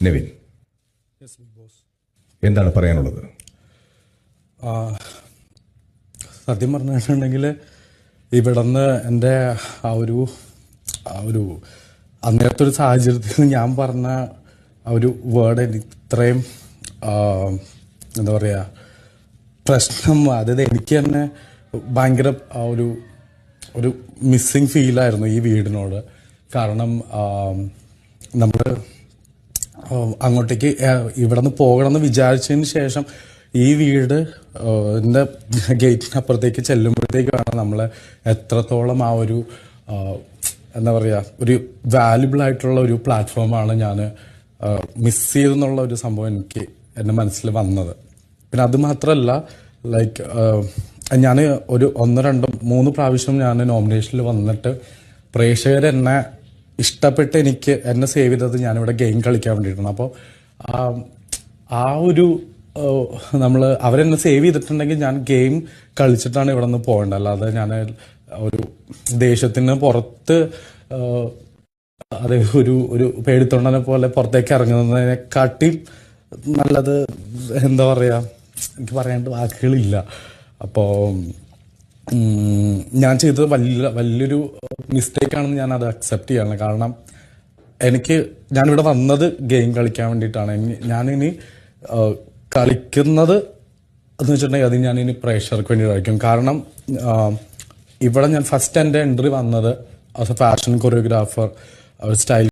നെവിൻ, എന്താണ് പറയാനുള്ളത്? സത്യം പറഞ്ഞിട്ടുണ്ടെങ്കിൽ ഇവിടുന്ന് എൻ്റെ ആ ഒരു അന്നേരത്തെ ഒരു സാഹചര്യത്തിൽ ഞാൻ പറഞ്ഞ ആ ഒരു വേർഡ് എനിക്ക് ഇത്രയും എന്താ പറയുക പ്രശ്നം, അതായത് എനിക്ക് തന്നെ ഭയങ്കര ഒരു മിസ്സിങ് ഫീലായിരുന്നു ഈ വീടിനോട്. കാരണം നമ്മൾ അങ്ങോട്ടേക്ക് ഇവിടെ നിന്ന് പോകണമെന്ന് വിചാരിച്ചതിന് ശേഷം ഈ വീട് എൻ്റെ ഗേറ്റിനപ്പുറത്തേക്ക് ചെല്ലുമ്പോഴത്തേക്കാണ് നമ്മൾ എത്രത്തോളം ആ ഒരു എന്താ പറയുക ഒരു വാല്യുബിൾ ആയിട്ടുള്ള ഒരു പ്ലാറ്റ്ഫോമാണ് ഞാൻ മിസ് ചെയ്തെന്നുള്ള ഒരു സംഭവം എനിക്ക് എൻ്റെ മനസ്സിൽ വന്നത്. പിന്നെ അത് മാത്രമല്ല, ലൈക്ക് ഞാൻ ഒരു 1, 2, 3 പ്രാവശ്യം ഞാൻ നോമിനേഷനിൽ വന്നിട്ട് പ്രേക്ഷകരെന്നെ ഇഷ്ടപ്പെട്ട് എന്നെ സേവ് ചെയ്തത് ഞാനിവിടെ ഗെയിം കളിക്കാൻ വേണ്ടിയിട്ടാണ്. അപ്പോൾ ആ ഒരു നമ്മൾ അവരെന്നെ സേവ് ചെയ്തിട്ടുണ്ടെങ്കിൽ ഞാൻ ഗെയിം കളിച്ചിട്ടാണ് ഇവിടെ നിന്ന് പോകേണ്ടത്. അല്ലാതെ ഞാൻ ഒരു ദേശത്തിന് പുറത്ത് അത് ഒരു പേടിത്തൊണ്ടനെ പോലെ പുറത്തേക്ക് ഇറങ്ങുന്നതിനെക്കാട്ടി നല്ലത് എന്താ പറയുക, എനിക്ക് പറയേണ്ട വാക്കുകളില്ല. അപ്പോൾ ഞാൻ ചെയ്തത് വലിയൊരു മിസ്റ്റേക്കാണെന്ന് ഞാൻ അത് അക്സെപ്റ്റ് ചെയ്യണം. കാരണം ഞാനിവിടെ വന്നത് ഗെയിം കളിക്കാൻ വേണ്ടിയിട്ടാണ്. ഞാനിനി കളിക്കുന്നത് എന്ന് വെച്ചിട്ടുണ്ടെങ്കിൽ അത് ഞാനിനി പ്രേക്ഷകർക്ക് വേണ്ടിയിട്ടായിരിക്കും. കാരണം ഇവിടെ ഞാൻ ഫസ്റ്റ് എൻ്റെ എൻട്രി വന്നത് as A fashion choreographer, style